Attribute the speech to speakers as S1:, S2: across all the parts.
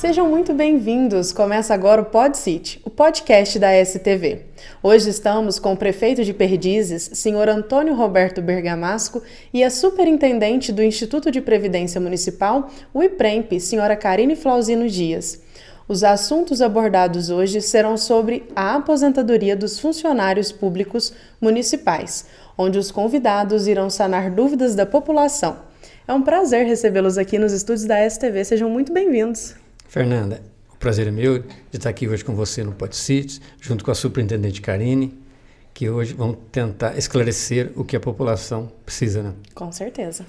S1: Sejam muito bem-vindos. Começa agora o PodCity, o podcast da STV. Hoje estamos com o prefeito de Perdizes, senhor Antônio Roberto Bergamasco, e a superintendente do Instituto de Previdência Municipal, o IPREMP, senhora Karine Flauzino Dias. Os assuntos abordados hoje serão sobre a aposentadoria dos funcionários públicos municipais, onde os convidados irão sanar dúvidas da população. É um prazer recebê-los aqui nos estúdios da STV. Sejam muito bem-vindos.
S2: Fernanda, o prazer é meu de estar aqui hoje com você no PodCity, junto com a superintendente Karine, que hoje vamos tentar esclarecer o que a população precisa, né?
S1: Com certeza.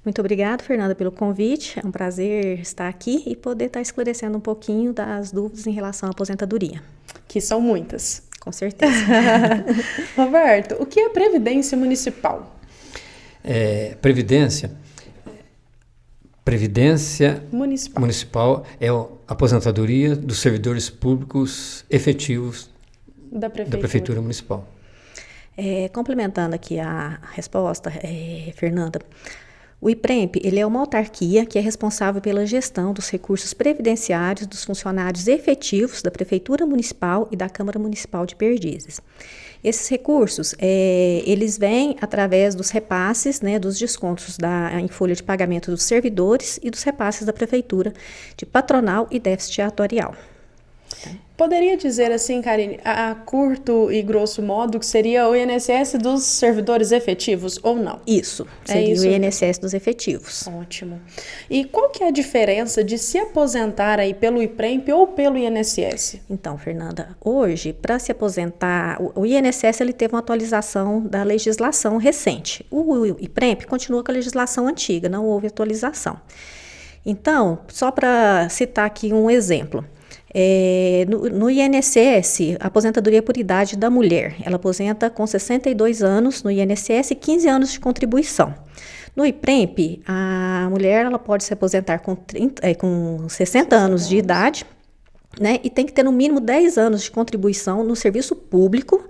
S3: Muito obrigada, Fernanda, pelo convite. É um prazer estar aqui e poder estar esclarecendo um pouquinho das dúvidas em relação à aposentadoria.
S1: Que são muitas.
S3: Com certeza.
S1: Roberto, o que é Previdência Municipal?
S2: Previdência municipal é a aposentadoria dos servidores públicos efetivos da Prefeitura Municipal.
S3: Complementando aqui a resposta, Fernanda, o IPREMP ele é uma autarquia que é responsável pela gestão dos recursos previdenciários dos funcionários efetivos da Prefeitura Municipal e da Câmara Municipal de Perdizes. Esses recursos, eles vêm através dos repasses, né, dos descontos em folha de pagamento dos servidores e dos repasses da Prefeitura de patronal e déficit atuarial.
S1: Poderia dizer assim, Karine, a curto e grosso modo, que seria o INSS dos servidores efetivos ou não?
S3: Isso, seria o INSS dos efetivos.
S1: Ótimo. E qual que é a diferença de se aposentar aí pelo IPREMP ou pelo INSS?
S3: Então, Fernanda, hoje, para se aposentar, o INSS ele teve uma atualização da legislação recente. O IPREMP continua com a legislação antiga, não houve atualização. Então, só para citar aqui um exemplo. No INSS, a aposentadoria por idade da mulher, ela aposenta com 62 anos no INSS e 15 anos de contribuição. No IPREMP, a mulher ela pode se aposentar com 60 anos de idade, né, e tem que ter no mínimo 10 anos de contribuição no serviço público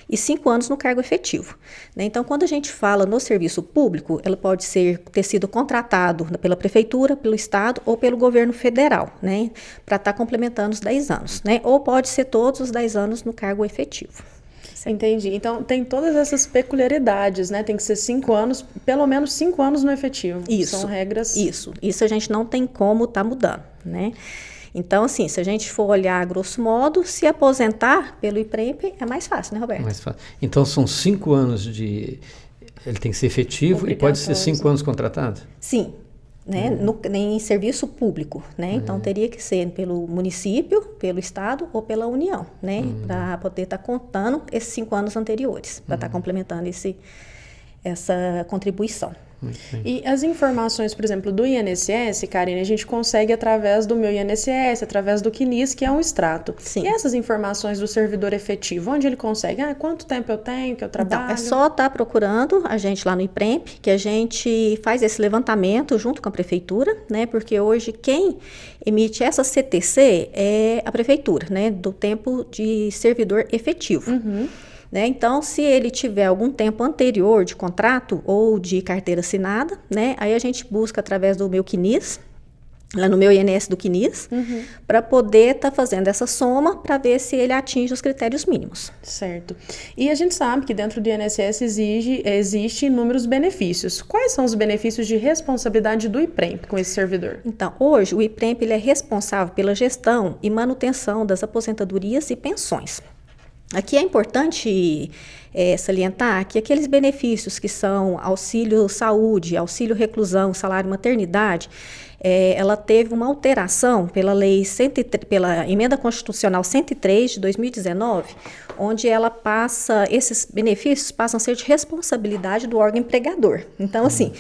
S3: e 5 anos no cargo efetivo. Né? Então, quando a gente fala no serviço público, ela pode ter sido contratado pela prefeitura, pelo estado ou pelo governo federal, né? Para estar complementando os 10 anos. Né? Ou pode ser todos os 10 anos no cargo efetivo.
S1: Entendi. Então, tem todas essas peculiaridades, né? Tem que ser 5 anos, pelo menos 5 anos no efetivo.
S3: Isso.
S1: São regras...
S3: Isso a gente não tem como estar mudando, né? Então, assim, se a gente for olhar a grosso modo, se aposentar pelo IPREMP é mais fácil, né, Roberto?
S2: Mais fácil. Então, são 5 anos de... Ele tem que ser efetivo e pode ser 5 anos contratado?
S3: Sim, né? Em serviço público, né? Então, teria que ser pelo município, pelo estado ou pela União, né? Para poder estar contando esses 5 anos anteriores, para estar complementando essa contribuição.
S1: E as informações, por exemplo, do INSS, Karine, a gente consegue através do meu INSS, através do CNIS, que é um extrato.
S3: Sim.
S1: E essas informações do servidor efetivo, onde ele consegue? Quanto tempo eu tenho, que eu trabalho?
S3: Então, é só estar procurando a gente lá no IPREMP, que a gente faz esse levantamento junto com a prefeitura, né? Porque hoje quem emite essa CTC é a prefeitura, né? Do tempo de servidor efetivo. Né? Então, se ele tiver algum tempo anterior de contrato ou de carteira assinada, né? Aí a gente busca através do meu CNIS, lá no meu INSS do CNIS, para poder estar fazendo essa soma para ver se ele atinge os critérios mínimos.
S1: Certo. E a gente sabe que dentro do INSS existem inúmeros benefícios. Quais são os benefícios de responsabilidade do IPREMP com esse servidor?
S3: Então, hoje o IPREMP ele é responsável pela gestão e manutenção das aposentadorias e pensões. Aqui é importante salientar que aqueles benefícios que são auxílio saúde, auxílio reclusão, salário maternidade, ela teve uma alteração pela Emenda Constitucional 103 de 2019, onde esses benefícios passam a ser de responsabilidade do órgão empregador. Então, assim,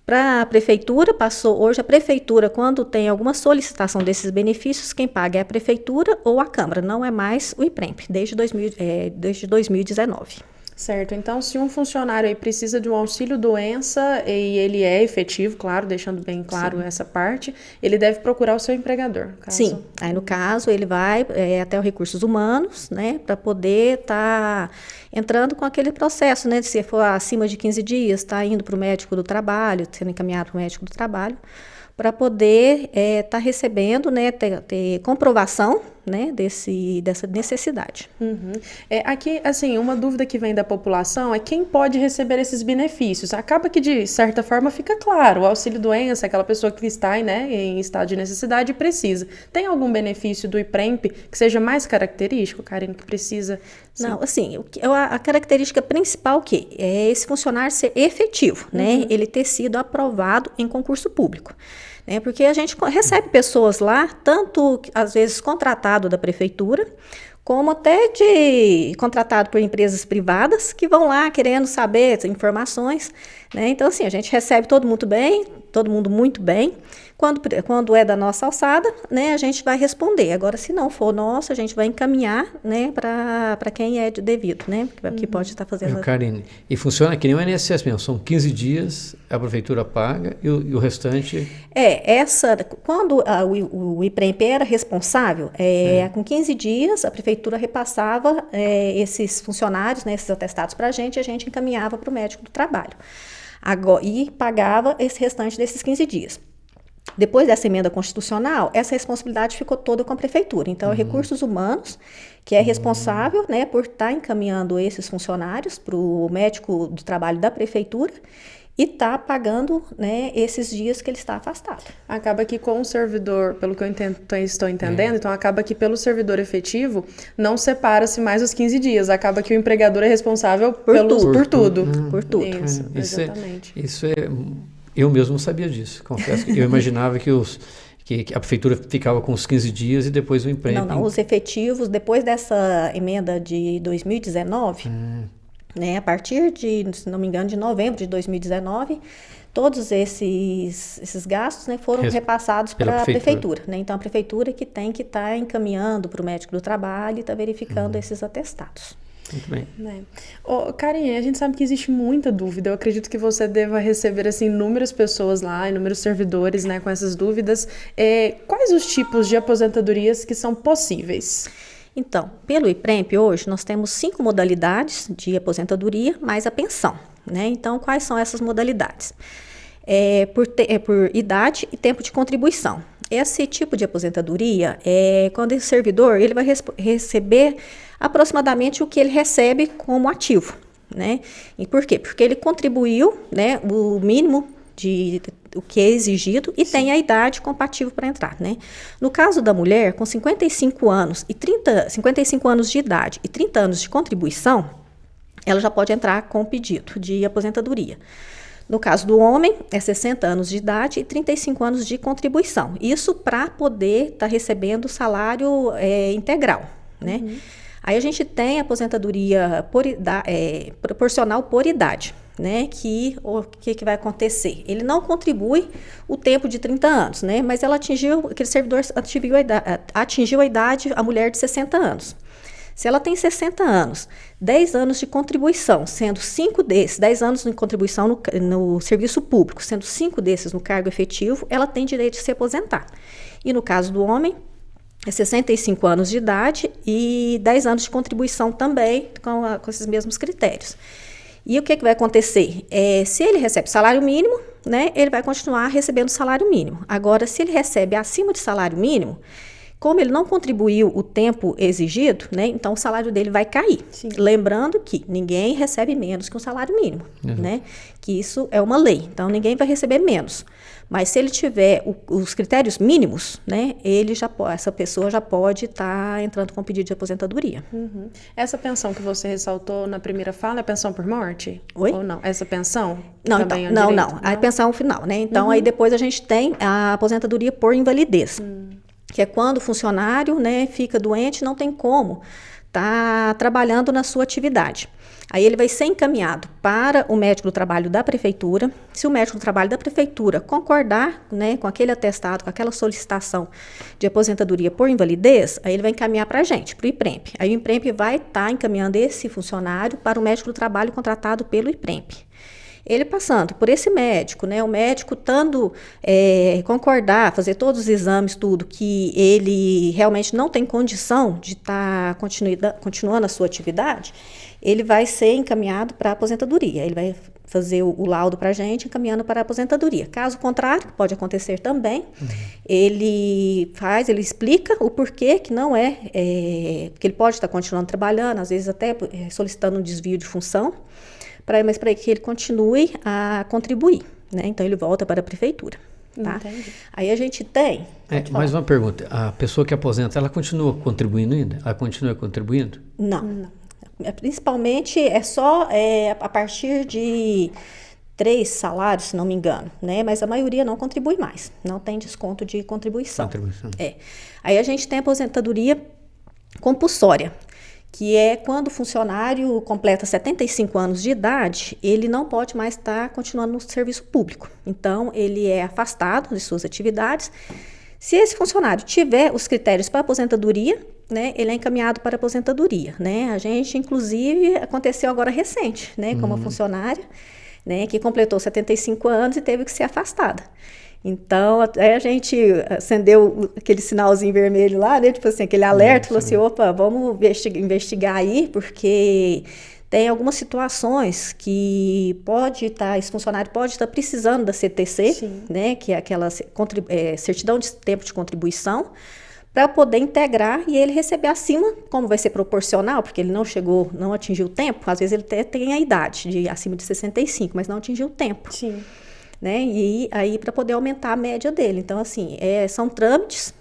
S3: para a prefeitura, hoje a prefeitura, quando tem alguma solicitação desses benefícios, quem paga é a prefeitura ou a Câmara, não é mais o IPREMP, desde 2019.
S1: Certo, então se um funcionário aí precisa de um auxílio doença e ele é efetivo, claro, deixando bem claro essa parte, ele deve procurar o seu empregador.
S3: Sim, aí no caso ele vai até os recursos humanos, né, para poder estar entrando com aquele processo, né, se for acima de 15 dias, está indo para o médico do trabalho, sendo encaminhado para o médico do trabalho, para poder estar recebendo, né, ter comprovação, né, dessa necessidade.
S1: Aqui, assim, uma dúvida que vem da população é quem pode receber esses benefícios. Acaba que, de certa forma, fica claro, o auxílio-doença, aquela pessoa que está, né, em estado de necessidade e precisa. Tem algum benefício do IPREMP que seja mais característico, Karine, que precisa? Sim.
S3: Não, assim, a característica principal é esse funcionário ser efetivo, né, ele ter sido aprovado em concurso público. Porque a gente recebe pessoas lá, tanto às vezes contratado da prefeitura, como até contratado por empresas privadas que vão lá querendo saber informações, né? Então, assim, a gente recebe todo mundo muito bem. Quando é da nossa alçada, né, a gente vai responder. Agora, se não for nosso, a gente vai encaminhar, né, para quem é devido, né, que pode estar fazendo.
S2: Karine, e funciona que nem o INSS mesmo, são 15 dias, a prefeitura paga e o restante...
S3: Quando o IPREMP era responsável, com 15 dias, a prefeitura repassava esses funcionários, né, esses atestados para a gente encaminhava para o médico do trabalho. E pagava esse restante desses 15 dias. Depois dessa emenda constitucional, essa responsabilidade ficou toda com a prefeitura. Então, é Recursos Humanos que é responsável, né, por estar encaminhando esses funcionários para o médico do trabalho da prefeitura e está pagando, né, esses dias que ele está afastado.
S1: Acaba que com o servidor, pelo que eu estou entendendo, então acaba que pelo servidor efetivo não separa-se mais os 15 dias. Acaba que o empregador é responsável por tudo.
S3: Por tudo.
S1: Isso, exatamente.
S2: Eu mesmo não sabia disso, confesso. Eu imaginava que a prefeitura ficava com os 15 dias e depois o IPREMP...
S3: Não, os efetivos, depois dessa emenda de 2019, né, a partir de, se não me engano, de novembro de 2019, todos esses gastos, né, foram repassados para a prefeitura. Né? Então, a prefeitura que tem que estar encaminhando para o médico do trabalho e está verificando esses atestados.
S2: Muito bem.
S1: Karine, a gente sabe que existe muita dúvida. Eu acredito que você deva receber assim, inúmeras pessoas lá, inúmeros servidores, né, com essas dúvidas. Quais os tipos de aposentadorias que são possíveis?
S3: Então, pelo IPREMP, hoje, nós temos 5 modalidades de aposentadoria, mais a pensão. Né? Então, quais são essas modalidades? Por idade e tempo de contribuição. Esse tipo de aposentadoria é quando esse servidor ele vai receber aproximadamente o que ele recebe como ativo, né? E por quê? Porque ele contribuiu, né, o mínimo o que é exigido e tem a idade compatível para entrar, né? No caso da mulher, com 55 anos de idade e 30 anos de contribuição, ela já pode entrar com o pedido de aposentadoria. No caso do homem, é 60 anos de idade e 35 anos de contribuição. Isso para poder estar recebendo salário integral, né? Aí a gente tem a aposentadoria proporcional por idade, né? O que vai acontecer? Ele não contribui o tempo de 30 anos, né? Mas aquele servidor atingiu a idade, a mulher de 60 anos. Se ela tem 60 anos, 10 anos de contribuição, sendo 5 desses, 10 anos de contribuição no serviço público, sendo 5 desses no cargo efetivo, ela tem direito de se aposentar. E no caso do homem, é 65 anos de idade e 10 anos de contribuição também, com esses mesmos critérios. E o que vai acontecer? Se ele recebe salário mínimo, né, ele vai continuar recebendo salário mínimo. Agora, se ele recebe acima de salário mínimo, como ele não contribuiu o tempo exigido, né, então o salário dele vai cair. Sim. Lembrando que ninguém recebe menos que um salário mínimo, né, que isso é uma lei, então ninguém vai receber menos. Mas se ele tiver os critérios mínimos, né, essa pessoa já pode estar entrando com pedido de aposentadoria.
S1: Essa pensão que você ressaltou na primeira fala é pensão por morte?
S3: Oi?
S1: Ou não? Essa pensão?
S3: Não, então, não. A pensão final, né? Então, aí depois a gente tem a aposentadoria por invalidez. Que é quando o funcionário, né, fica doente, não tem como estar trabalhando na sua atividade. Aí ele vai ser encaminhado para o médico do trabalho da prefeitura. Se o médico do trabalho da prefeitura concordar, né, com aquele atestado, com aquela solicitação de aposentadoria por invalidez, aí ele vai encaminhar para a gente, para o IPREMP. Aí o IPREMP vai estar encaminhando esse funcionário para o médico do trabalho contratado pelo IPREMP. Ele passando por esse médico, né, o médico estando concordar, fazer todos os exames, tudo, que ele realmente não tem condição de estar continuando a sua atividade, ele vai ser encaminhado para a aposentadoria. Ele vai fazer o laudo para a gente, encaminhando para a aposentadoria. Caso contrário, pode acontecer também, ele explica o porquê que não porque ele pode estar continuando trabalhando, às vezes até solicitando um desvio de função, mas para que ele continue a contribuir, né? Então, ele volta para a prefeitura. Tá? Aí a gente tem...
S2: mais uma pergunta. A pessoa que aposenta, ela continua contribuindo ainda? Ela continua contribuindo?
S3: Não. Principalmente é só a partir de 3 salários, se não me engano, né? Mas a maioria não contribui mais, não tem desconto de contribuição. Aí a gente tem a aposentadoria compulsória, que é quando o funcionário completa 75 anos de idade, ele não pode mais estar continuando no serviço público. Então, ele é afastado de suas atividades. Se esse funcionário tiver os critérios para aposentadoria, né, ele é encaminhado para a aposentadoria, né? A gente, inclusive, aconteceu agora recente, né, com uma funcionária, né, que completou 75 anos e teve que ser afastada. Então, aí a gente acendeu aquele sinalzinho vermelho lá, né, tipo assim, aquele alerta, falou assim, opa, vamos investigar aí, porque tem algumas situações que esse funcionário pode estar precisando da CTC, né, que é aquela certidão de tempo de contribuição, para poder integrar e ele receber acima, como vai ser proporcional, porque ele não atingiu o tempo, às vezes ele até tem a idade de acima de 65, mas não atingiu o tempo. Né? E aí para poder aumentar a média dele. Então, assim, são trâmites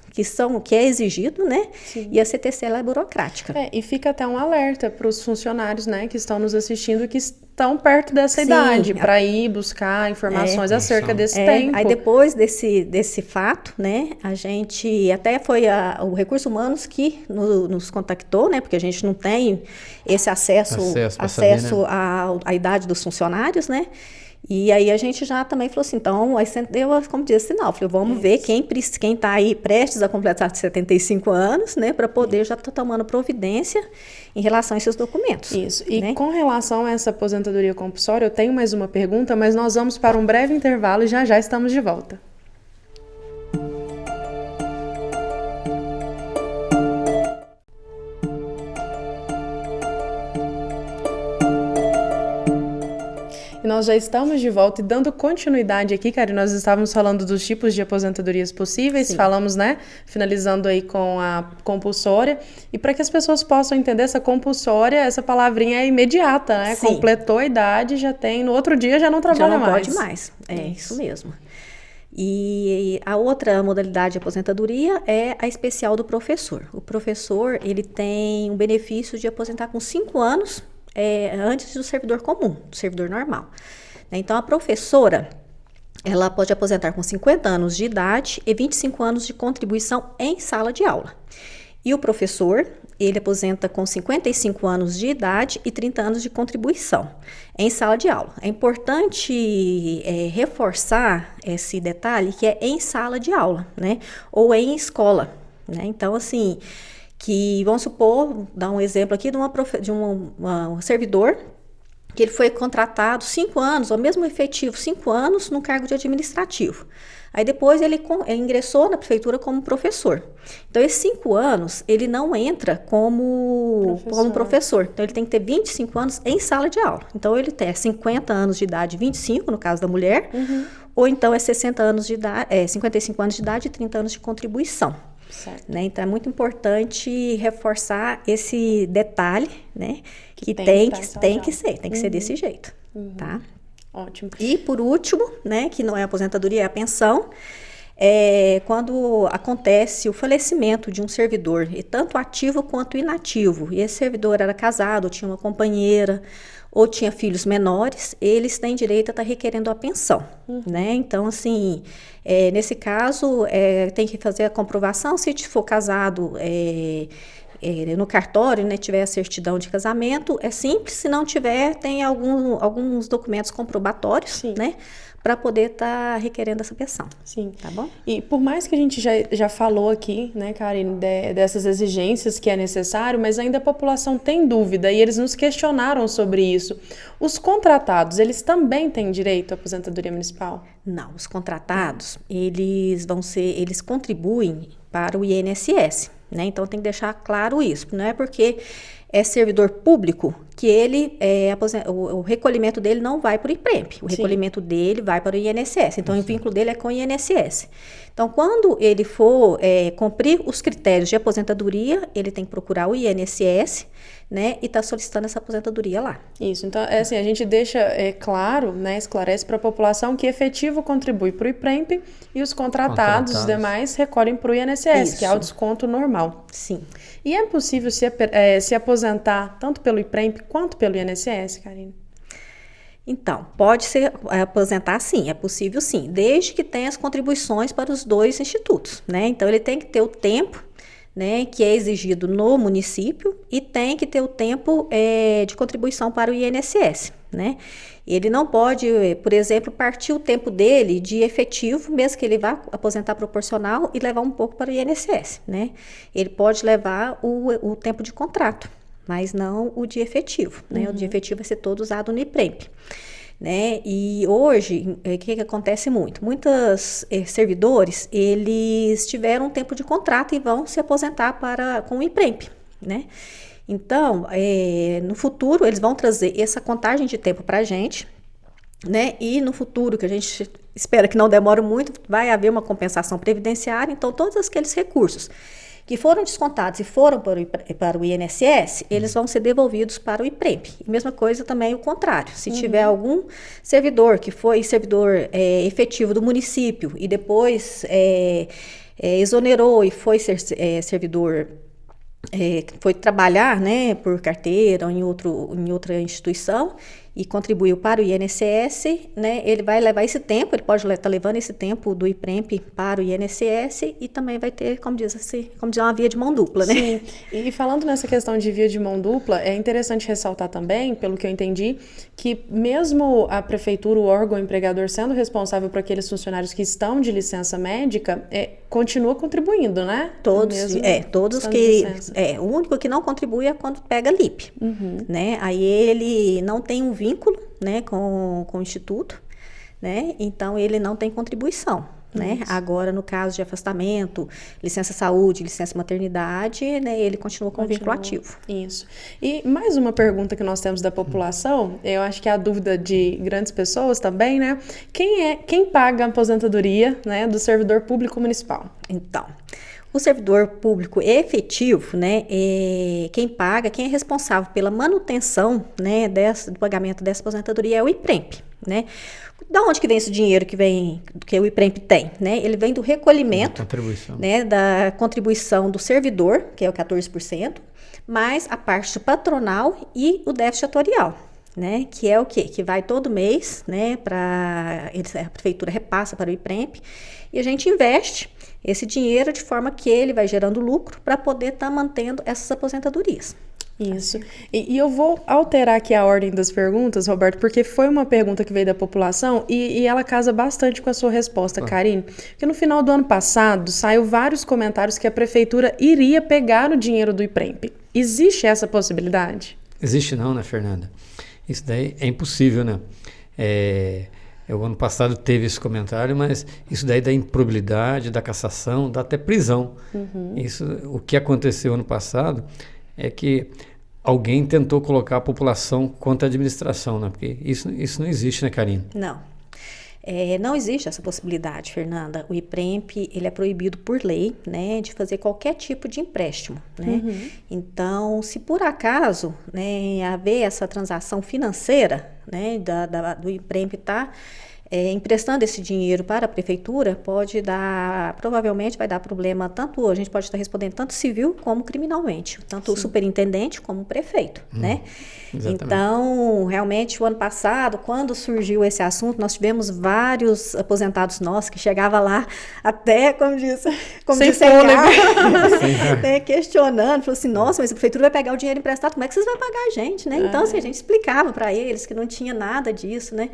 S3: que é exigido, né? E a CTC ela é burocrática.
S1: E fica até um alerta para os funcionários, né, que estão nos assistindo, que estão perto dessa idade, para ir buscar informações acerca desse tempo.
S3: Aí depois desse fato, né, a gente até foi o Recursos Humanos que nos contactou, né, porque a gente não tem esse acesso
S2: saber, né?
S3: à idade dos funcionários, né? E aí a gente já também falou assim, então, aí deu, como diz, sinal, falei, vamos ver quem está aí prestes a completar 75 anos, né, para poder já estar tomando providência em relação a esses documentos.
S1: Isso, e né? Com relação a essa aposentadoria compulsória, eu tenho mais uma pergunta, mas nós vamos para um breve intervalo e já estamos de volta. E nós já estamos de volta e dando continuidade aqui, Karen, nós estávamos falando dos tipos de aposentadorias possíveis, falamos, né, finalizando aí com a compulsória, e para que as pessoas possam entender essa compulsória, essa palavrinha é imediata, né, completou a idade, já tem, no outro dia já não trabalha mais.
S3: Já não pode mais, isso mesmo. E a outra modalidade de aposentadoria é a especial do professor. O professor, ele tem um benefício de aposentar com 5 anos, antes do servidor comum, do servidor normal. Então, a professora, ela pode aposentar com 50 anos de idade e 25 anos de contribuição em sala de aula. E o professor, ele aposenta com 55 anos de idade e 30 anos de contribuição em sala de aula. É importante reforçar esse detalhe que é em sala de aula, né? Ou em escola, né? Então, assim, que vamos supor, dar um exemplo aqui de um servidor que ele foi contratado 5 anos, ou mesmo efetivo 5 anos, no cargo de administrativo. Aí depois ele ingressou na prefeitura como professor. Então, esses 5 anos, ele não entra como professor. Então, ele tem que ter 25 anos em sala de aula. Então, ele tem 50 anos de idade, 25 no caso da mulher, ou então é 60 anos de idade, 55 anos de idade e 30 anos de contribuição. Né? Então, é muito importante reforçar esse detalhe, né? Que tem que ser desse jeito, tá?
S1: Ótimo.
S3: E, por último, né, que não é a aposentadoria, é a pensão, quando acontece o falecimento de um servidor, e tanto ativo quanto inativo, e esse servidor era casado, ou tinha uma companheira, ou tinha filhos menores, eles têm direito a estar requerendo a pensão, né? Então, assim, nesse caso, tem que fazer a comprovação, se for casado, no cartório, né, tiver a certidão de casamento, é simples. Se não tiver, tem alguns documentos comprobatórios,
S1: Sim.
S3: né, para poder estar requerendo essa pensão.
S1: Sim.
S3: Tá bom?
S1: E por mais que a gente já falou aqui, né, Karine, dessas exigências que é necessário, mas ainda a população tem dúvida e eles nos questionaram sobre isso. Os contratados, eles também têm direito à aposentadoria municipal?
S3: Não, os contratados, eles contribuem para o INSS, né? Então tem que deixar claro isso. Não é porque é servidor público que o recolhimento dele não vai para o IPREMP. O recolhimento dele vai para o INSS. Então, o vínculo dele é com o INSS. Então, quando ele for cumprir os critérios de aposentadoria, ele tem que procurar o INSS, né, e está solicitando essa aposentadoria lá.
S1: Isso. Então, a gente deixa claro, né, esclarece para a população que efetivo contribui para o IPREMP e os contratados, os demais, recolhem para o INSS,
S3: Isso.
S1: que é o desconto normal.
S3: Sim.
S1: E é possível se aposentar tanto pelo IPREMP quanto pelo INSS, Karine?
S3: Então, pode ser aposentar sim, é possível sim, desde que tenha as contribuições para os dois institutos, né? Então, ele tem que ter o tempo, né, que é exigido no município e tem que ter o tempo de contribuição para o INSS, né? Ele não pode, por exemplo, partir o tempo dele de efetivo, mesmo que ele vá aposentar proporcional e levar um pouco para o INSS, né? Ele pode levar o tempo de contrato, mas não o de efetivo, né? O de efetivo vai ser todo usado no IPREMP, né? E hoje, o que acontece muito? Muitos servidores, eles tiveram um tempo de contrato e vão se aposentar com o IPREMP, né? Então, no futuro, eles vão trazer essa contagem de tempo para a gente, né? E no futuro, que a gente espera que não demore muito, vai haver uma compensação previdenciária. Então, todos aqueles recursos que foram descontados e foram para o INSS, eles vão ser devolvidos para o IPREMP. E mesma coisa também o contrário. Se tiver algum servidor que foi servidor efetivo do município e depois exonerou e foi servidor, foi trabalhar, né, por carteira ou em outra instituição e contribuiu para o INSS, né, ele vai levar esse tempo, ele pode estar levando esse tempo do IPREMP para o INSS e também vai ter, como diz uma via de mão dupla, né?
S1: Sim, e falando nessa questão de via de mão dupla, é interessante ressaltar também, pelo que eu entendi, que mesmo a prefeitura, o órgão empregador sendo responsável por aqueles funcionários que estão de licença médica, continua contribuindo, né?
S3: Todos que... o único que não contribui é quando pega LIP, né? Aí ele não tem um vínculo, né, com o Instituto, né? Então ele não tem contribuição, né? Agora, no caso de afastamento, licença saúde, licença maternidade, né, ele continua com o vínculo ativo.
S1: Isso. E mais uma pergunta que nós temos da população, eu acho que é a dúvida de grandes pessoas também, né? Quem paga a aposentadoria, né, do servidor público municipal?
S3: Então, o servidor público efetivo, né, quem é responsável pela manutenção, né, do pagamento dessa aposentadoria é o IPREMP, né? Da onde que vem esse dinheiro que o IPREMP tem, né? Ele vem do recolhimento, né, da contribuição do servidor, que é o 14%, mais a parte patronal e o déficit atuarial, né? Que é o quê? Que vai todo mês, né, a prefeitura repassa para o IPREMP e a gente investe esse dinheiro de forma que ele vai gerando lucro para poder estar mantendo essas aposentadorias.
S1: Isso. E eu vou alterar aqui a ordem das perguntas, Roberto, porque foi uma pergunta que veio da população e ela casa bastante com a sua resposta, Karine. Porque no final do ano passado, saiu vários comentários que a prefeitura iria pegar o dinheiro do IPREMP. Existe essa possibilidade?
S2: Existe não, né, Fernanda? Isso daí é impossível, né? O ano passado teve esse comentário, mas isso daí dá improbidade, dá cassação, dá até prisão. O que aconteceu ano passado é que alguém tentou colocar a população contra a administração, né? Porque isso não existe, né, Karine?
S3: Não. Não existe essa possibilidade, Fernanda. O IPREMP, ele é proibido por lei, né, de fazer qualquer tipo de empréstimo, né? Então, se por acaso, né, haver essa transação financeira, né, do IPREMP estar emprestando esse dinheiro para a prefeitura, provavelmente vai dar problema tanto, a gente pode estar respondendo tanto civil como criminalmente, tanto o superintendente como o prefeito, né?
S2: Exatamente.
S3: Então, realmente, o ano passado, quando surgiu esse assunto, nós tivemos vários aposentados nossos que chegavam lá até, como
S1: Sem
S3: disse
S1: fôlego.
S3: né, questionando, falou assim, nossa, mas a prefeitura vai pegar o dinheiro emprestado, como é que vocês vão pagar a gente, né? Então, assim, a gente explicava para eles que não tinha nada disso, né?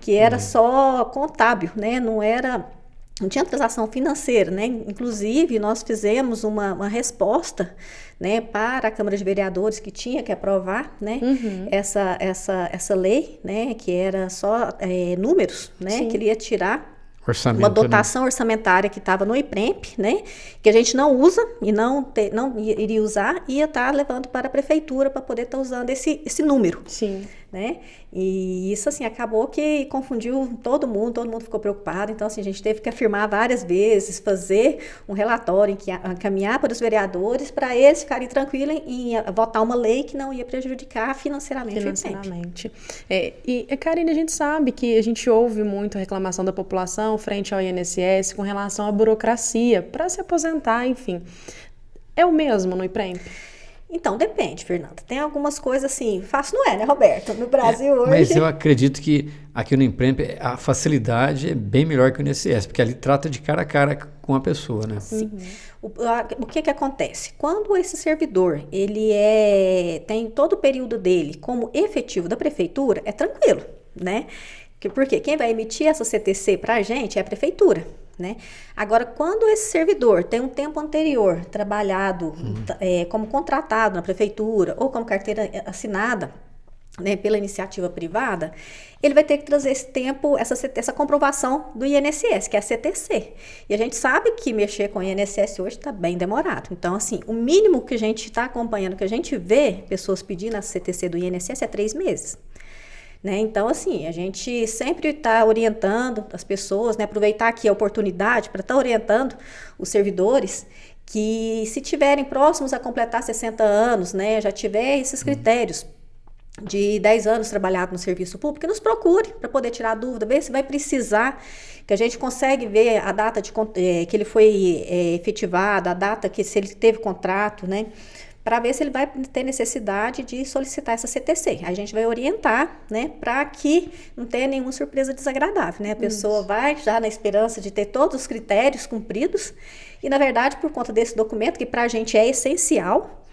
S3: Que era só contábil, né? Não tinha transação financeira, né? Inclusive, nós fizemos uma resposta, né, para a Câmara de Vereadores que tinha que aprovar, né, essa lei, né, que era só números, né, que ele ia tirar uma dotação orçamentária que estava no IPREMP, né, que a gente não usa e não iria usar, ia estar levando para a prefeitura para poder estar usando esse número.
S1: Sim.
S3: Né? E isso, assim, acabou que confundiu todo mundo ficou preocupado. Então, assim, a gente teve que afirmar várias vezes, fazer um relatório, encaminhar para os vereadores, para eles ficarem tranquilos em votar uma lei que não ia prejudicar financeiramente.
S1: Karine, a gente sabe que a gente ouve muito a reclamação da população frente ao INSS com relação à burocracia para se aposentar, enfim. É o mesmo no IPREMP?
S3: Então, depende, Fernanda. Tem algumas coisas assim, fácil não é, né, Roberto? No Brasil hoje...
S2: Mas eu acredito que aqui no IPREMP a facilidade é bem melhor que o INSS, porque ali trata de cara a cara com a pessoa, né?
S3: Sim. O que acontece? Quando esse servidor, ele tem todo o período dele como efetivo da prefeitura, é tranquilo, né? Porque quem vai emitir essa CTC para a gente é a prefeitura. Né? Agora, quando esse servidor tem um tempo anterior trabalhado como contratado na prefeitura ou como carteira assinada, né, pela iniciativa privada, ele vai ter que trazer esse tempo, essa comprovação do INSS, que é a CTC. E a gente sabe que mexer com o INSS hoje está bem demorado. Então, assim, o mínimo que a gente está acompanhando, que a gente vê pessoas pedindo a CTC do INSS é 3 meses. Né? Então, assim, a gente sempre está orientando as pessoas, né? Aproveitar aqui a oportunidade para estar orientando os servidores que, se tiverem próximos a completar 60 anos, né? Já tiver esses critérios de 10 anos trabalhado no serviço público, que nos procure para poder tirar a dúvida, ver se vai precisar, que a gente consegue ver a data que ele foi efetivado, a data que se ele teve contrato, né? Para ver se ele vai ter necessidade de solicitar essa CTC. A gente vai orientar, né, para que não tenha nenhuma surpresa desagradável, né? A pessoa vai já na esperança de ter todos os critérios cumpridos e, na verdade, por conta desse documento, que para a gente é essencial,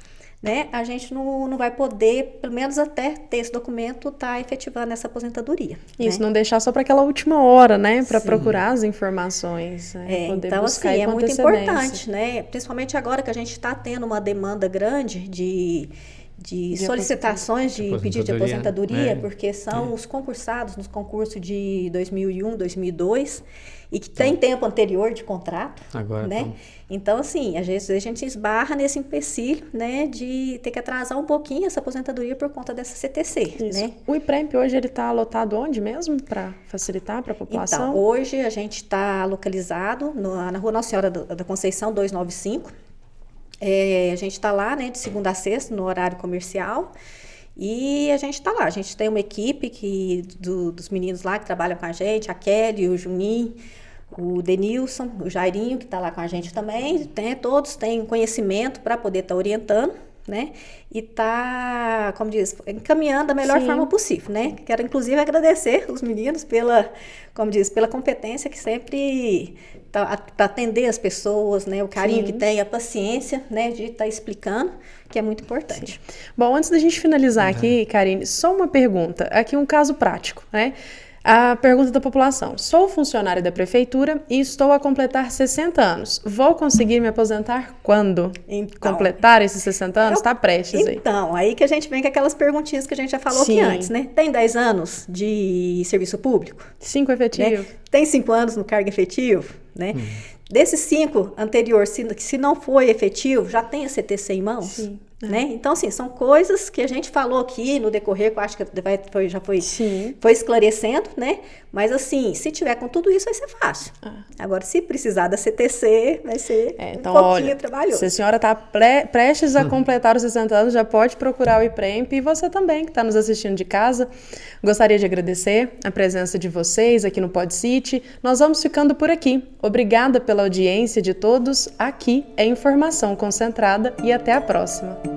S3: né, a gente não vai poder, pelo menos até ter esse documento, estar efetivando essa aposentadoria.
S1: Isso,
S3: né?
S1: Não deixar só para aquela última hora, né, para procurar as informações. Poder
S3: então,
S1: buscar
S3: assim, é
S1: com
S3: muito
S1: antecedência.
S3: importante, né? Principalmente agora que a gente está tendo uma demanda grande de solicitações de pedido de aposentadoria, porque são os concursados nos concursos de 2001, 2002, e que tem tempo anterior de contrato,
S2: Agora,
S3: né? Então, assim, às vezes a gente esbarra nesse empecilho, né, de ter que atrasar um pouquinho essa aposentadoria por conta dessa CTC, né?
S1: O IPREMP hoje ele está lotado onde mesmo, para facilitar para a população?
S3: Então, hoje a gente está localizado na Rua Nossa Senhora da Conceição 295. A gente está lá, né, de segunda a sexta, no horário comercial, e a gente está lá. A gente tem uma equipe dos meninos lá que trabalham com a gente, a Kelly, o Juninho, o Denilson, o Jairinho, que está lá com a gente também, né, todos têm conhecimento para poder estar orientando, né, e tá, como diz, encaminhando da melhor forma possível, né. Quero, inclusive, agradecer os meninos pela competência que sempre para atender as pessoas, né, o carinho que tem, a paciência, né, de estar explicando, que é muito importante.
S1: Bom, antes da gente finalizar aqui, Karine, só uma pergunta, aqui um caso prático, né? A pergunta da população. Sou funcionária da prefeitura e estou a completar 60 anos. Vou conseguir me aposentar quando? Completar esses 60 anos? Está prestes aí.
S3: Então, aí que a gente vem com aquelas perguntinhas que a gente já falou aqui antes, né? Tem 10 anos de serviço público?
S1: 5 efetivo.
S3: Né? Tem 5 anos no cargo efetivo? Né? Desses 5 anteriores, se não foi efetivo, já tem a CTC em mãos?
S1: Sim.
S3: Né? Então, assim, são coisas que a gente falou aqui no decorrer, que eu acho que já foi esclarecendo, né? Mas, assim, se tiver com tudo isso, vai ser fácil. Agora, se precisar da CTC, vai ser
S1: então,
S3: pouquinho trabalhoso.
S1: Se a senhora está prestes a completar os 60 anos, já pode procurar o IPREMP, e você também, que está nos assistindo de casa. Gostaria de agradecer a presença de vocês aqui no PodCity. Nós vamos ficando por aqui. Obrigada pela audiência de todos. Aqui é Informação Concentrada e até a próxima.